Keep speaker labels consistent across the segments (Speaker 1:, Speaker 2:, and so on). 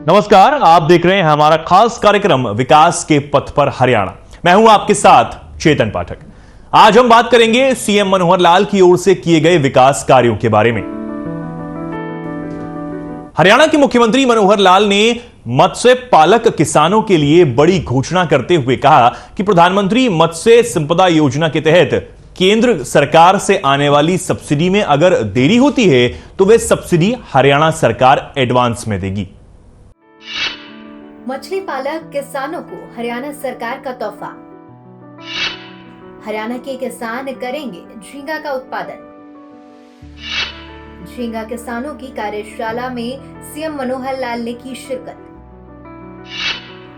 Speaker 1: नमस्कार, आप देख रहे हैं हमारा खास कार्यक्रम विकास के पथ पर हरियाणा। मैं हूं आपके साथ चेतन पाठक। आज हम बात करेंगे सीएम मनोहर लाल की ओर से किए गए विकास कार्यों के बारे में। हरियाणा के मुख्यमंत्री मनोहर लाल ने मत्स्य पालक किसानों के लिए बड़ी घोषणा करते हुए कहा कि प्रधानमंत्री मत्स्य संपदा योजना के तहत केंद्र सरकार से आने वाली सब्सिडी में अगर देरी होती है तो वे सब्सिडी हरियाणा सरकार एडवांस में देगी।
Speaker 2: मछली पालक किसानों को हरियाणा सरकार का तोहफा। हरियाणा के किसान करेंगे झींगा का उत्पादन। झींगा किसानों की कार्यशाला में सीएम मनोहर लाल ने की शिरकत।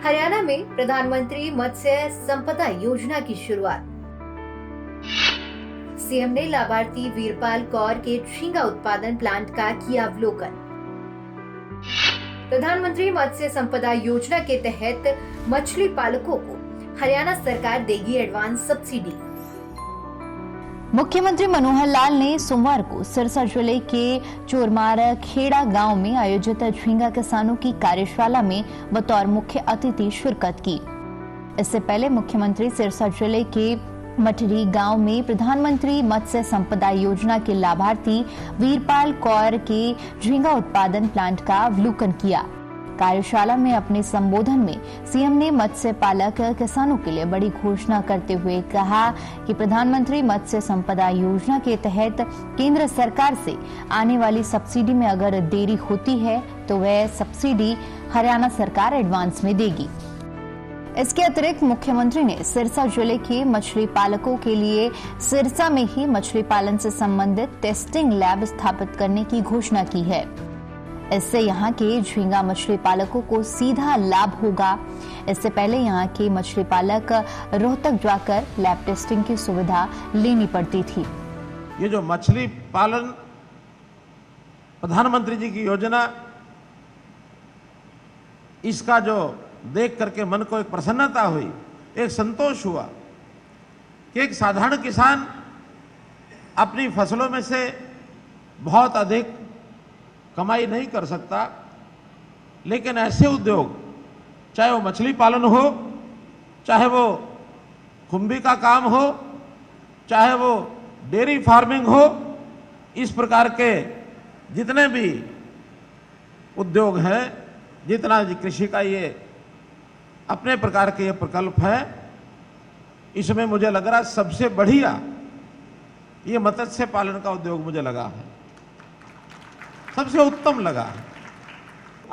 Speaker 2: हरियाणा में प्रधानमंत्री मत्स्य संपदा योजना की शुरुआत। सीएम ने लाभार्थी वीरपाल कौर के झींगा उत्पादन प्लांट का किया अवलोकन। प्रधानमंत्री मत्स्य संपदा योजना के तहत मछली पालकों को हरियाणा सरकार देगी एडवांस सब्सिडी।
Speaker 3: मुख्यमंत्री मनोहर लाल ने सोमवार को सिरसा जिले के चोरमार खेड़ा गांव में आयोजित झींगा किसानों की कार्यशाला में बतौर मुख्य अतिथि शिरकत की। इससे पहले मुख्यमंत्री सिरसा जिले के मठरी गांव में प्रधानमंत्री मत्स्य संपदा योजना के लाभार्थी वीरपाल कौर के झींगा उत्पादन प्लांट का अवलोकन किया। कार्यशाला में अपने संबोधन में सीएम ने मत्स्य पालक किसानों के लिए बड़ी घोषणा करते हुए कहा कि प्रधानमंत्री मत्स्य संपदा योजना के तहत केंद्र सरकार से आने वाली सब्सिडी में अगर देरी होती है तो वह सब्सिडी हरियाणा सरकार एडवांस में देगी। इसके अतिरिक्त मुख्यमंत्री ने सिरसा जिले के मछली पालकों के लिए सिरसा में ही मछली पालन से संबंधित टेस्टिंग लैब स्थापित करने की घोषणा की है। इससे यहां के झींगा मछली पालकों को सीधा लाभ होगा। इससे पहले यहां के मछली पालक रोहतक जाकर लैब टेस्टिंग की सुविधा लेनी पड़ती थी।
Speaker 4: ये जो मछली पालन प्रधानमंत्री जी की योजना, इसका जो देख करके मन को एक प्रसन्नता हुई, एक संतोष हुआ कि एक साधारण किसान अपनी फसलों में से बहुत अधिक कमाई नहीं कर सकता, लेकिन ऐसे उद्योग, चाहे वो मछली पालन हो, चाहे वो खुम्बी का काम हो, चाहे वो डेयरी फार्मिंग हो, इस प्रकार के जितने भी उद्योग हैं, जितना कृषि का ये अपने प्रकार के ये प्रकल्प है, इसमें मुझे लग रहा है सबसे बढ़िया ये मत्स्य पालन का उद्योग मुझे लगा है, सबसे उत्तम लगा है।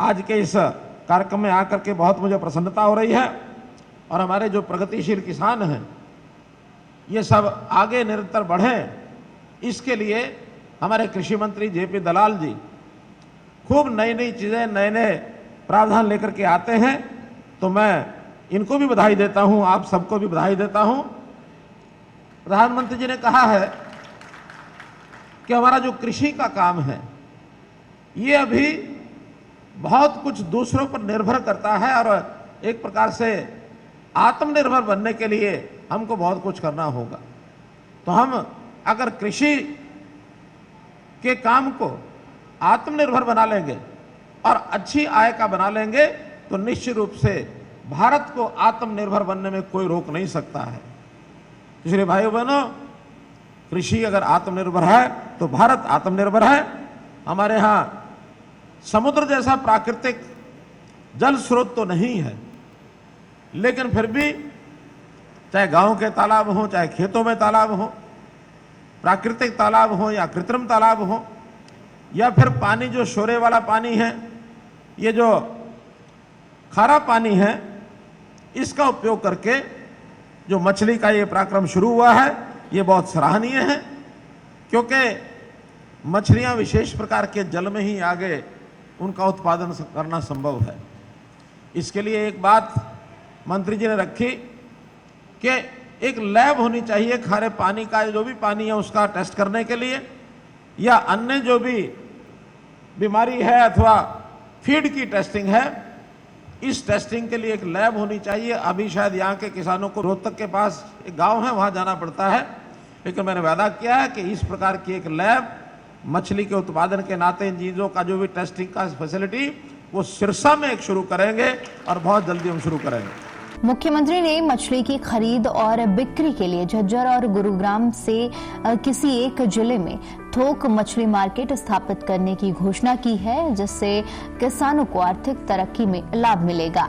Speaker 4: आज के इस कार्यक्रम में आकर के बहुत मुझे प्रसन्नता हो रही है और हमारे जो प्रगतिशील किसान हैं ये सब आगे निरंतर बढ़ें, इसके लिए हमारे कृषि मंत्री जेपी दलाल जी खूब नई नई चीज़ें, नए नए प्रावधान लेकर के आते हैं, तो मैं इनको भी बधाई देता हूं, आप सबको भी बधाई देता हूं। प्रधानमंत्री जी ने कहा है कि हमारा जो कृषि का काम है ये अभी बहुत कुछ दूसरों पर निर्भर करता है और एक प्रकार से आत्मनिर्भर बनने के लिए हमको बहुत कुछ करना होगा। तो हम अगर कृषि के काम को आत्मनिर्भर बना लेंगे और अच्छी आय का बना लेंगे तो निश्चित रूप से भारत को आत्मनिर्भर बनने में कोई रोक नहीं सकता है। इसलिए भाइयों बहनों, कृषि अगर आत्मनिर्भर है तो भारत आत्मनिर्भर है। हमारे यहाँ समुद्र जैसा प्राकृतिक जल स्रोत तो नहीं है, लेकिन फिर भी चाहे गांव के तालाब हो, चाहे खेतों में तालाब हो, प्राकृतिक तालाब हो या कृत्रिम तालाब हो, या फिर पानी जो शोरे वाला पानी है, ये जो खारा पानी है, इसका उपयोग करके जो मछली का ये पराक्रम शुरू हुआ है ये बहुत सराहनीय है, क्योंकि मछलियां विशेष प्रकार के जल में ही आगे उनका उत्पादन करना संभव है। इसके लिए एक बात मंत्री जी ने रखी कि एक लैब होनी चाहिए खारे पानी का, जो भी पानी है उसका टेस्ट करने के लिए, या अन्य जो भी बीमारी है अथवा फीड की टेस्टिंग है, इस टेस्टिंग के लिए एक लैब होनी चाहिए। अभी शायद यहाँ के किसानों को रोहतक के पास एक गांव है, वहाँ जाना पड़ता है, लेकिन मैंने वादा किया है कि इस प्रकार की एक लैब मछली के उत्पादन के नाते इन चीज़ों का जो भी टेस्टिंग का फैसिलिटी वो सिरसा में एक शुरू करेंगे और बहुत जल्दी हम शुरू करेंगे।
Speaker 3: मुख्यमंत्री ने मछली की खरीद और बिक्री के लिए झज्जर और गुरुग्राम से किसी एक जिले में थोक मछली मार्केट स्थापित करने की घोषणा की है, जिससे किसानों को आर्थिक तरक्की में लाभ मिलेगा।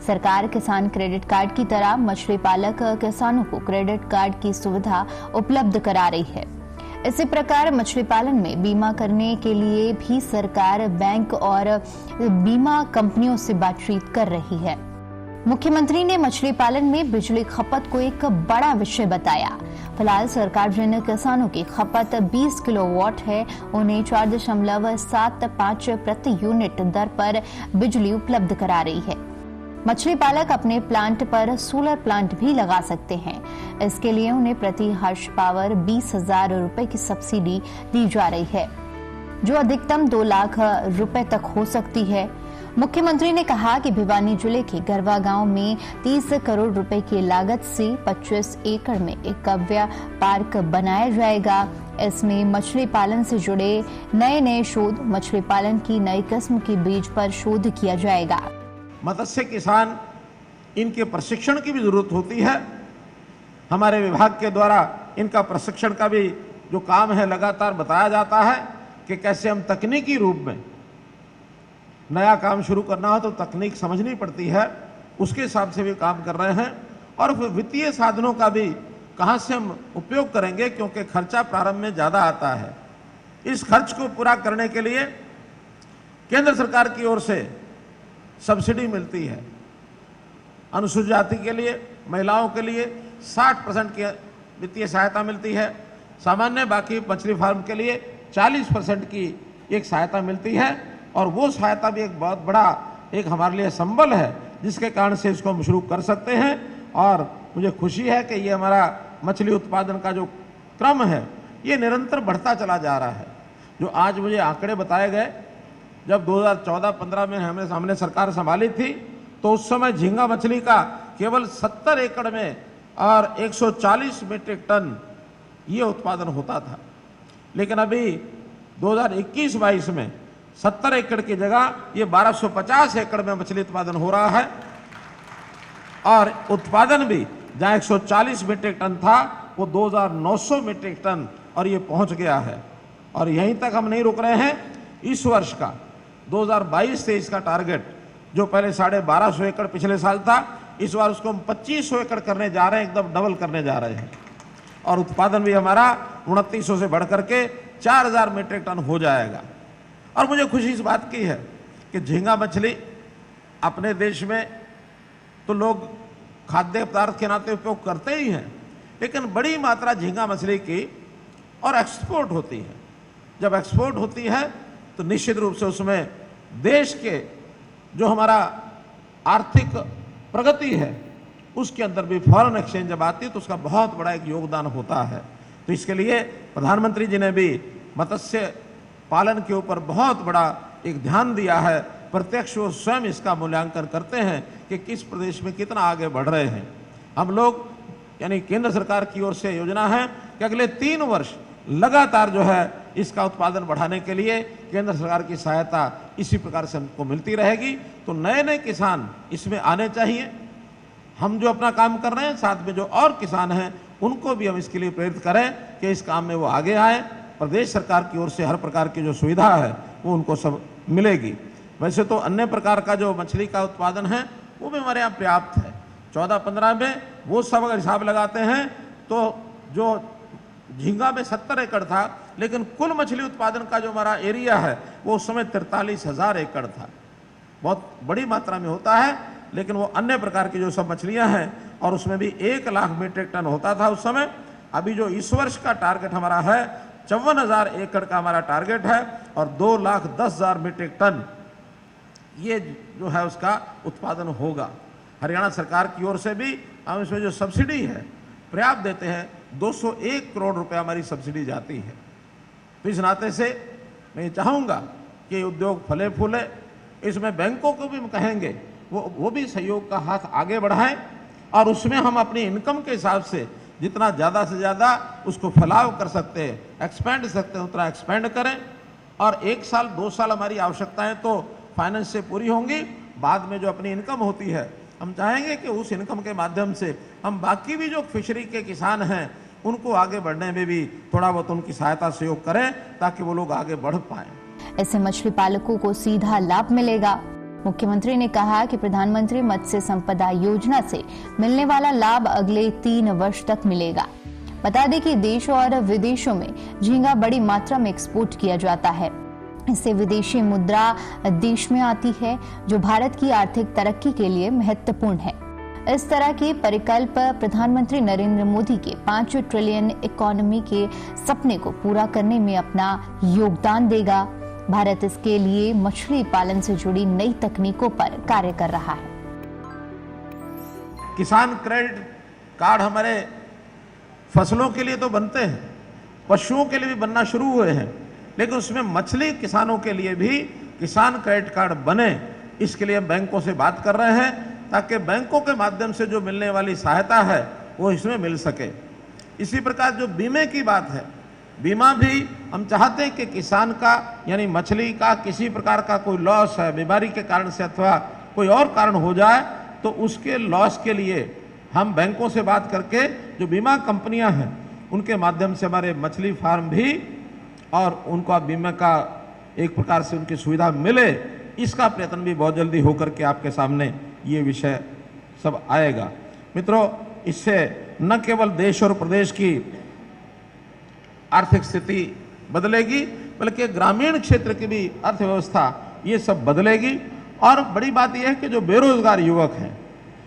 Speaker 3: सरकार किसान क्रेडिट कार्ड की तरह मछली पालक किसानों को क्रेडिट कार्ड की सुविधा उपलब्ध करा रही है। इसी प्रकार मछली पालन में बीमा करने के लिए भी सरकार बैंक और बीमा कंपनियों से बातचीत कर रही है। मुख्यमंत्री ने मछली पालन में बिजली खपत को एक बड़ा विषय बताया। फिलहाल सरकार जिन किसानों की खपत 20 किलोवाट है, उन्हें 4.75 प्रति यूनिट दर पर बिजली उपलब्ध करा रही है। मछली पालक अपने प्लांट पर सोलर प्लांट भी लगा सकते हैं। इसके लिए उन्हें प्रति हॉर्स पावर 20,000 रुपए की सब्सिडी दी जा रही है, जो अधिकतम 2 लाख रुपए तक हो सकती है। मुख्यमंत्री ने कहा कि भिवानी जिले के गरवा गांव में 30 करोड़ रुपए की लागत से 25 एकड़ में एक काव्य पार्क बनाया जाएगा। इसमें मछली पालन से जुड़े नए शोध, मछली पालन की नई किस्म के बीज पर शोध किया जाएगा।
Speaker 4: मत्स्य किसान, इनके प्रशिक्षण की भी जरूरत होती है। हमारे विभाग के द्वारा इनका प्रशिक्षण का भी जो काम है लगातार बताया जाता है कि कैसे हम तकनीकी रूप में नया काम शुरू करना हो तो तकनीक समझनी पड़ती है, उसके हिसाब से भी काम कर रहे हैं। और फिर वित्तीय साधनों का भी कहां से हम उपयोग करेंगे, क्योंकि खर्चा प्रारंभ में ज़्यादा आता है। इस खर्च को पूरा करने के लिए केंद्र सरकार की ओर से सब्सिडी मिलती है। अनुसूचित जाति के लिए, महिलाओं के लिए 60% की वित्तीय सहायता मिलती है। सामान्य बाकी मछली फार्म के लिए 40% की एक सहायता मिलती है। और वो सहायता भी एक बहुत बड़ा एक हमारे लिए संबल है, जिसके कारण से इसको हम शुरू कर सकते हैं। और मुझे खुशी है कि ये हमारा मछली उत्पादन का जो क्रम है ये निरंतर बढ़ता चला जा रहा है। जो आज मुझे आंकड़े बताए गए, जब 2014-15 में हमने सरकार संभाली थी तो उस समय झींगा मछली का केवल 70 एकड़ में और 140 मीट्रिक टन ये उत्पादन होता था। लेकिन अभी 2021-22 में 70 एकड़ की जगह ये 1250 एकड़ में मछली उत्पादन हो रहा है। और उत्पादन भी जहां 140 मीट्रिक टन था वो 2900 मीट्रिक टन और ये पहुंच गया है। और यहीं तक हम नहीं रुक रहे हैं। इस वर्ष का 2022-23 का टारगेट जो पहले 1250 एकड़ पिछले साल था, इस बार उसको हम 2500 एकड़ करने जा रहे हैं, एकदम डबल करने जा रहे हैं। और उत्पादन भी हमारा 2900 से बढ़कर के 4000 मीट्रिक टन हो जाएगा। और मुझे खुशी इस बात की है कि झींगा मछली अपने देश में तो लोग खाद्य पदार्थ के नाते उपयोग करते ही हैं, लेकिन बड़ी मात्रा झींगा मछली की और एक्सपोर्ट होती है। जब एक्सपोर्ट होती है तो निश्चित रूप से उसमें देश के जो हमारा आर्थिक प्रगति है उसके अंदर भी फॉरेन एक्सचेंज जब आती है तो उसका बहुत बड़ा एक योगदान होता है। तो इसके लिए प्रधानमंत्री जी ने भी मत्स्य पालन के ऊपर बहुत बड़ा एक ध्यान दिया है। प्रत्यक्ष वो स्वयं इसका मूल्यांकन करते हैं कि किस प्रदेश में कितना आगे बढ़ रहे हैं हम लोग। यानी केंद्र सरकार की ओर से योजना है कि अगले 3 वर्ष लगातार जो है इसका उत्पादन बढ़ाने के लिए केंद्र सरकार की सहायता इसी प्रकार से हमको मिलती रहेगी। तो नए किसान इसमें आने चाहिए। हम जो अपना काम कर रहे हैं, साथ में जो और किसान हैं उनको भी हम इसके लिए प्रेरित करें कि इस काम में वो आगे आए। प्रदेश सरकार की ओर से हर प्रकार की जो सुविधा है वो उनको सब मिलेगी। वैसे तो अन्य प्रकार का जो मछली का उत्पादन है वो भी हमारे यहाँ पर्याप्त है। 14-15 में वो सब अगर हिसाब लगाते हैं तो जो झींगा में 70 एकड़ था, लेकिन कुल मछली उत्पादन का जो हमारा एरिया है वो उस समय 43,000 एकड़ था। बहुत बड़ी मात्रा में होता है, लेकिन वो अन्य प्रकार की जो सब मछलियां हैं और उसमें भी 1 लाख मीट्रिक टन होता था उस समय। अभी जो इस वर्ष का टारगेट हमारा है 54,000 एकड़ का हमारा टारगेट है और 2,10,000 मीट्रिक टन ये जो है उसका उत्पादन होगा। हरियाणा सरकार की ओर से भी हम इसमें जो सब्सिडी है पर्याप्त देते हैं। 201 करोड़ रुपए हमारी सब्सिडी जाती है। तो इस नाते से मैं ये चाहूँगा कि उद्योग फले फूले। इसमें बैंकों को भी हम कहेंगे वो भी सहयोग का हाथ आगे बढ़ाएं और उसमें हम अपनी इनकम के हिसाब से जितना ज़्यादा से ज़्यादा उसको फैलाव कर सकते हैं, एक्सपेंड सकते हैं, उतना एक्सपेंड करें। और 1 साल 2 साल हमारी आवश्यकताएं तो फाइनेंस से पूरी होंगी, बाद में जो अपनी इनकम होती है हम चाहेंगे कि उस इनकम के माध्यम से हम बाकी भी जो फिशरी के किसान हैं उनको आगे बढ़ने में भी थोड़ा बहुत उनकी सहायता सहयोग करें ताकि वो लोग आगे बढ़ पाएं।
Speaker 3: इससे मछली पालकों को सीधा लाभ मिलेगा। मुख्यमंत्री ने कहा कि प्रधानमंत्री मत्स्य संपदा योजना से मिलने वाला लाभ अगले 3 वर्ष तक मिलेगा। बता दें कि देश और विदेशों में झींगा बड़ी मात्रा में एक्सपोर्ट किया जाता है। इससे विदेशी मुद्रा देश में आती है, जो भारत की आर्थिक तरक्की के लिए महत्वपूर्ण है। इस तरह के परिकल्प प्रधानमंत्री नरेंद्र मोदी के 5 ट्रिलियन इकोनॉमी के सपने को पूरा करने में अपना योगदान देगा। भारत इसके लिए मछली पालन से जुड़ी नई तकनीकों पर कार्य कर रहा है।
Speaker 4: किसान क्रेडिट कार्ड हमारे फसलों के लिए तो बनते हैं, पशुओं के लिए भी बनना शुरू हुए हैं, लेकिन उसमें मछली किसानों के लिए भी किसान क्रेडिट कार्ड बने, इसके लिए बैंकों से बात कर रहे हैं ताकि बैंकों के माध्यम से जो मिलने वाली सहायता है वो इसमें मिल सके। इसी प्रकार जो बीमे की बात है, बीमा भी हम चाहते हैं कि किसान का यानी मछली का किसी प्रकार का कोई लॉस है, बीमारी के कारण से अथवा कोई और कारण हो जाए तो उसके लॉस के लिए हम बैंकों से बात करके जो बीमा कंपनियां हैं उनके माध्यम से हमारे मछली फार्म भी और उनको बीमा का एक प्रकार से उनकी सुविधा मिले, इसका प्रयत्न भी बहुत जल्दी होकर के आपके सामने ये विषय सब आएगा। मित्रों, इससे न केवल देश और प्रदेश की आर्थिक स्थिति बदलेगी बल्कि ग्रामीण क्षेत्र की भी अर्थव्यवस्था ये सब बदलेगी। और बड़ी बात यह है कि जो बेरोजगार युवक हैं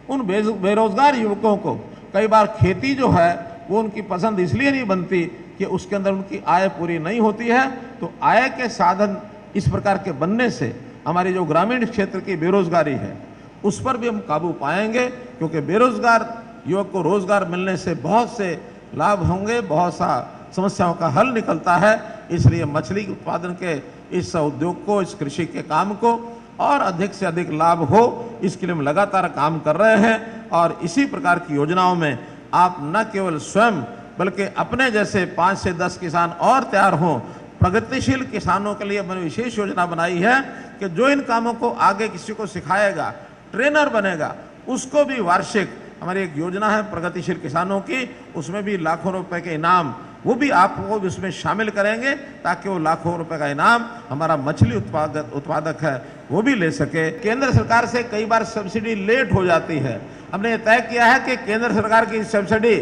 Speaker 4: उन बेरोजगार युवकों को कई बार खेती जो है वो उनकी पसंद इसलिए नहीं बनती कि उसके अंदर उनकी आय पूरी नहीं होती है। तो आय के साधन इस प्रकार के बनने से हमारी जो ग्रामीण क्षेत्र की बेरोजगारी है उस पर भी हम काबू पाएंगे, क्योंकि बेरोजगार युवक को रोजगार मिलने से बहुत से लाभ होंगे, बहुत सा समस्याओं का हल निकलता है। इसलिए मछली उत्पादन के इस उद्योग को, इस कृषि के काम को और अधिक से अधिक लाभ हो, इसके लिए हम लगातार काम कर रहे हैं। और इसी प्रकार की योजनाओं में आप न केवल स्वयं बल्कि अपने जैसे 5 से 10 किसान और तैयार हों। प्रगतिशील किसानों के लिए मैंने विशेष योजना बनाई है कि जो इन कामों को आगे किसी को सिखाएगा, ट्रेनर बनेगा, उसको भी वार्षिक हमारी एक योजना है प्रगतिशील किसानों की, उसमें भी लाखों रुपए के इनाम वो भी आपको भी उसमें शामिल करेंगे ताकि वो लाखों रुपए का इनाम हमारा मछली उत्पादक है वो भी ले सके। केंद्र सरकार से कई बार सब्सिडी लेट हो जाती है। हमने तय किया है कि केंद्र सरकार की सब्सिडी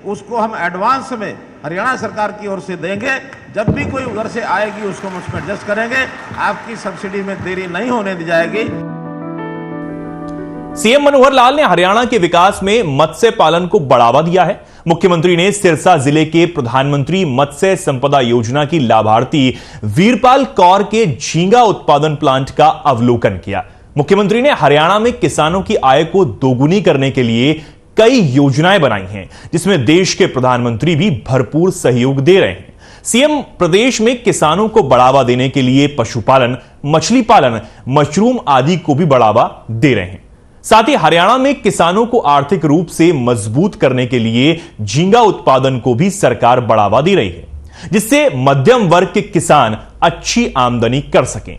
Speaker 4: उसको हम एडवांस में हरियाणा सरकार की ओर से देंगे। जब भी कोई उधर से आएगी उसको हम उसमें एडजस्ट करेंगे। आपकी सब्सिडी में देरी नहीं होने दी जाएगी।
Speaker 1: सीएम मनोहर लाल ने हरियाणा के विकास में मत्स्य पालन को बढ़ावा दिया है। मुख्यमंत्री ने सिरसा जिले के प्रधानमंत्री मत्स्य संपदा योजना की लाभार्थी वीरपाल कौर के झींगा उत्पादन प्लांट का अवलोकन किया। मुख्यमंत्री ने हरियाणा में किसानों की आय को दोगुनी करने के लिए कई योजनाएं बनाई हैं, जिसमें देश के प्रधानमंत्री भी भरपूर सहयोग दे रहे हैं। सीएम प्रदेश में किसानों को बढ़ावा देने के लिए पशुपालन, मछली पालन, मशरूम आदि को भी बढ़ावा दे रहे हैं। साथ ही हरियाणा में किसानों को आर्थिक रूप से मजबूत करने के लिए झींगा उत्पादन को भी सरकार बढ़ावा दे रही है, जिससे मध्यम वर्ग के किसान अच्छी आमदनी कर सकें।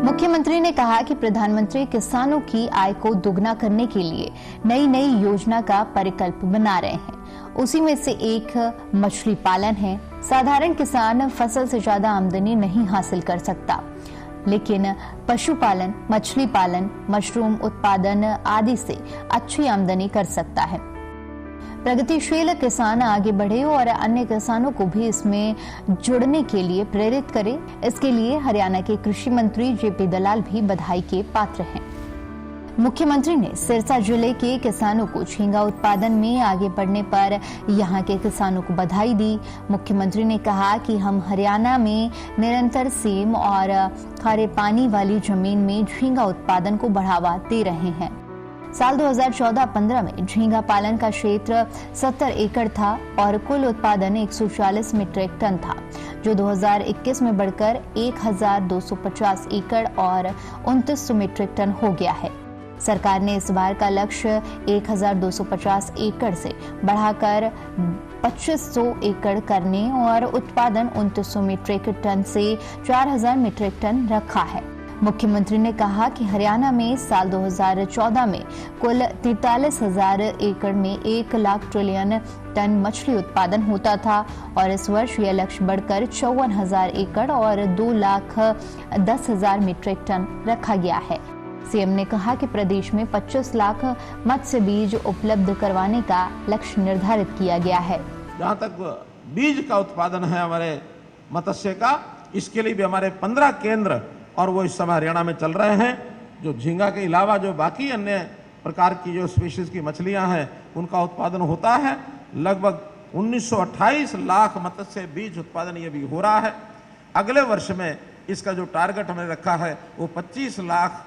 Speaker 3: मुख्यमंत्री ने कहा कि प्रधानमंत्री किसानों की आय को दुगना करने के लिए नई नई योजना का परिकल्प बना रहे हैं। उसी में से एक मछली पालन है। साधारण किसान फसल से ज्यादा आमदनी नहीं हासिल कर सकता, लेकिन पशुपालन, मछली पालन, मशरूम उत्पादन आदि से अच्छी आमदनी कर सकता है। प्रगतिशील किसान आगे बढ़े और अन्य किसानों को भी इसमें जुड़ने के लिए प्रेरित करे। इसके लिए हरियाणा के कृषि मंत्री जेपी दलाल भी बधाई के पात्र हैं। मुख्यमंत्री ने सिरसा जिले के किसानों को झींगा उत्पादन में आगे बढ़ने पर यहां के किसानों को बधाई दी। मुख्यमंत्री ने कहा कि हम हरियाणा में निरंतर सेम और खारे पानी वाली जमीन में झींगा उत्पादन को बढ़ावा दे रहे हैं। साल 2014-15 में झींगा पालन का क्षेत्र 70 एकड़ था और कुल उत्पादन 140 मीट्रिक टन था, जो 2021 में बढ़कर 1250 एकड़ और 2900 मीट्रिक टन हो गया है। सरकार ने इस बार का लक्ष्य 1250 एकड़ से बढ़ाकर 2500 एकड़ करने और उत्पादन 2900 मीट्रिक टन से 4000 मीट्रिक टन रखा है। मुख्यमंत्री ने कहा कि हरियाणा में साल 2014 में कुल 43,000 एकड़ में 1 लाख ट्रिलियन टन मछली उत्पादन होता था और इस वर्ष यह लक्ष्य बढ़कर 54,000 एकड़ और 2,10,000 मीट्रिक टन रखा गया है। सीएम ने कहा कि प्रदेश में 25 लाख मत्स्य बीज उपलब्ध करवाने का लक्ष्य निर्धारित किया गया है।
Speaker 4: जहाँ तक बीज का उत्पादन है हमारे मत्स्य का, इसके लिए भी हमारे 15 केंद्र और वो इस समय हरियाणा में चल रहे हैं। जो झींगा के अलावा जो बाकी अन्य प्रकार की जो स्पीशीज की मछलियां हैं उनका उत्पादन होता है। लगभग 1928 लाख मत्स्य बीज उत्पादन ये भी हो रहा है। अगले वर्ष में इसका जो टारगेट हमने रखा है वो 25 लाख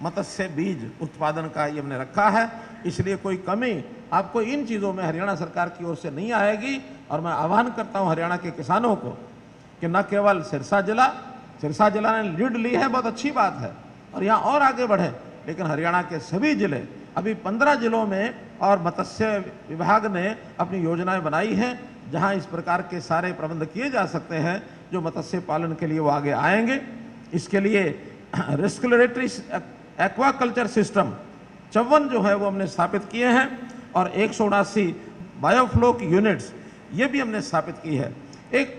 Speaker 4: मत्स्य बीज उत्पादन का ये हमने रखा है। इसलिए कोई कमी आपको इन चीज़ों में हरियाणा सरकार की ओर से नहीं आएगी। और मैं आह्वान करता हूँ हरियाणा के किसानों को कि न केवल सिरसा जिला ने लीड ली है, बहुत अच्छी बात है और यहाँ और आगे बढ़े, लेकिन हरियाणा के सभी जिले, अभी 15 जिलों में और मत्स्य विभाग ने अपनी योजनाएं बनाई हैं जहाँ इस प्रकार के सारे प्रबंध किए जा सकते हैं। जो मत्स्य पालन के लिए वो आगे आएंगे। इसके लिए रेस्कुलेटरी एक्वाकल्चर सिस्टम 54 जो है वो हमने स्थापित किए हैं और 179 बायोफ्लोक यूनिट्स ये भी हमने स्थापित की है। एक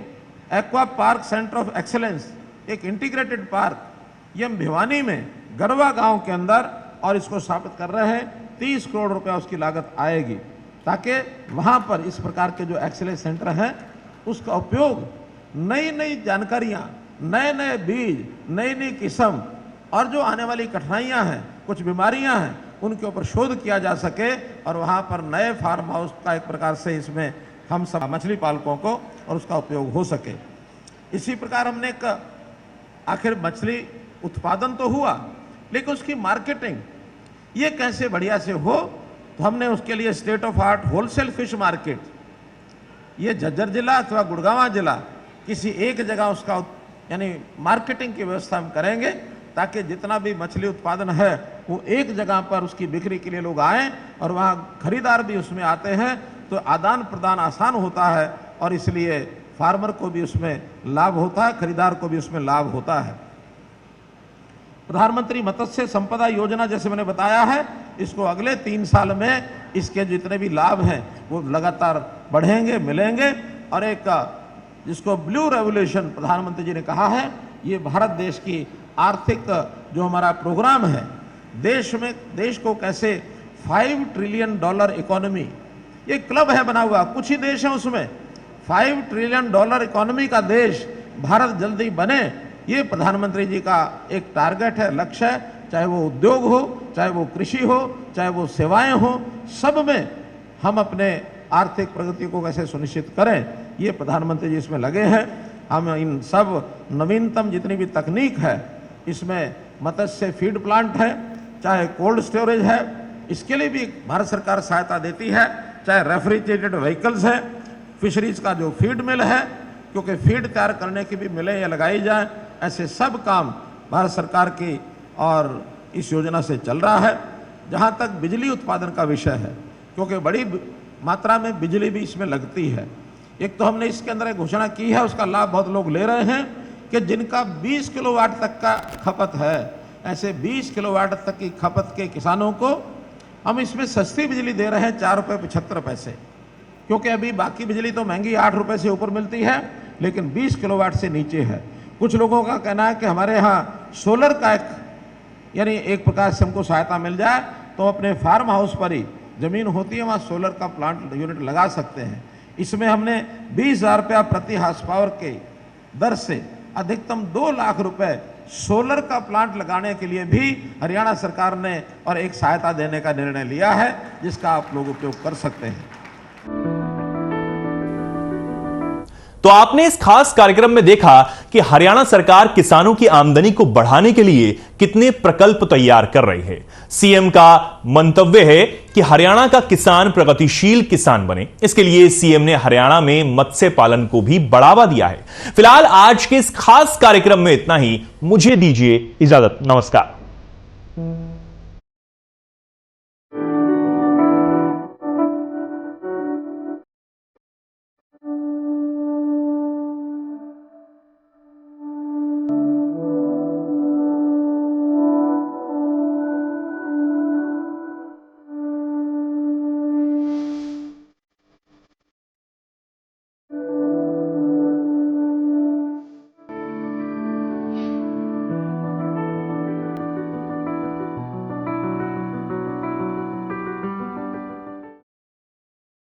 Speaker 4: aqua park centre of excellence, एक इंटीग्रेटेड पार्क ये हम भिवानी में गरवा गांव के अंदर और इसको स्थापित कर रहे हैं। 30 करोड़ रुपया उसकी लागत आएगी ताकि वहां पर इस प्रकार के जो एक्सेलेंस सेंटर हैं उसका उपयोग नई नई जानकारियां, नए नए बीज, नई नई किस्म और जो आने वाली कठिनाइयां हैं, कुछ बीमारियां हैं, उनके ऊपर शोध किया जा सके और वहां पर नए फार्म हाउस का एक प्रकार से इसमें हम सब मछली पालकों को और उसका उपयोग हो सके। इसी प्रकार हमने एक आखिर मछली उत्पादन तो हुआ लेकिन उसकी मार्केटिंग ये कैसे बढ़िया से हो, तो हमने उसके लिए state of art wholesale fish market ये झज्जर जिला अथवा गुड़गांव जिला किसी एक जगह उसका यानी मार्केटिंग की व्यवस्था हम करेंगे ताकि जितना भी मछली उत्पादन है वो एक जगह पर उसकी बिक्री के लिए लोग आएँ और वहाँ खरीदार भी उसमें आते हैं, तो आदान प्रदान आसान होता है और इसलिए फार्मर को भी उसमें लाभ होता है, खरीदार को भी उसमें लाभ होता है। प्रधानमंत्री मत्स्य संपदा योजना जैसे मैंने बताया है, इसको अगले 3 साल में इसके जितने भी लाभ हैं वो लगातार बढ़ेंगे, मिलेंगे। और एक जिसको ब्लू रेवोल्यूशन प्रधानमंत्री जी ने कहा है, ये भारत देश की आर्थिक जो हमारा प्रोग्राम है, देश को कैसे $5 ट्रिलियन इकोनॉमी, ये क्लब है बना हुआ, कुछ ही देश है उसमें, $5 ट्रिलियन इकोनॉमी का देश भारत जल्दी बने, ये प्रधानमंत्री जी का एक टारगेट है, लक्ष्य है। चाहे वो उद्योग हो, चाहे वो कृषि हो, चाहे वो सेवाएं हो, सब में हम अपने आर्थिक प्रगति को कैसे सुनिश्चित करें, ये प्रधानमंत्री जी इसमें लगे हैं। हम इन सब नवीनतम जितनी भी तकनीक है, इसमें मत्स्य फीड प्लांट है, चाहे कोल्ड स्टोरेज है, इसके लिए भी भारत सरकार सहायता देती है, चाहे रेफ्रिजरेटेड व्हीकल्स है, फिशरीज का जो फीड मिल है, क्योंकि फीड तैयार करने की भी मिलें या लगाई जाए, ऐसे सब काम भारत सरकार की और इस योजना से चल रहा है। जहाँ तक बिजली उत्पादन का विषय है, क्योंकि बड़ी मात्रा में बिजली भी इसमें लगती है, एक तो हमने इसके अंदर एक घोषणा की है, उसका लाभ बहुत लोग ले रहे हैं कि जिनका 20 किलोवाट तक का खपत है, ऐसे 20 किलोवाट तक की खपत के किसानों को हम इसमें सस्ती बिजली दे रहे हैं, ₹4.75, क्योंकि अभी बाकी बिजली तो महंगी ₹8 से ऊपर मिलती है, लेकिन 20 किलोवाट से नीचे है। कुछ लोगों का कहना है कि हमारे यहाँ सोलर का यानी एक प्रकार से हमको सहायता मिल जाए तो अपने फार्म हाउस पर ही जमीन होती है वहाँ सोलर का प्लांट यूनिट लगा सकते हैं। इसमें हमने 20,000 रुपया प्रति हाउस पावर के दर से अधिकतम 2 लाख रुपए सोलर का प्लांट लगाने के लिए भी हरियाणा सरकार ने और एक सहायता देने का निर्णय लिया है, जिसका आप लोग उपयोग कर सकते हैं।
Speaker 1: तो आपने इस खास कार्यक्रम में देखा कि हरियाणा सरकार किसानों की आमदनी को बढ़ाने के लिए कितने प्रकल्प तैयार कर रही है। सीएम का मंतव्य है कि हरियाणा का किसान प्रगतिशील किसान बने। इसके लिए सीएम ने हरियाणा में मत्स्य पालन को भी बढ़ावा दिया है। फिलहाल आज के इस खास कार्यक्रम में इतना ही। मुझे दीजिए इजाजत। नमस्कार।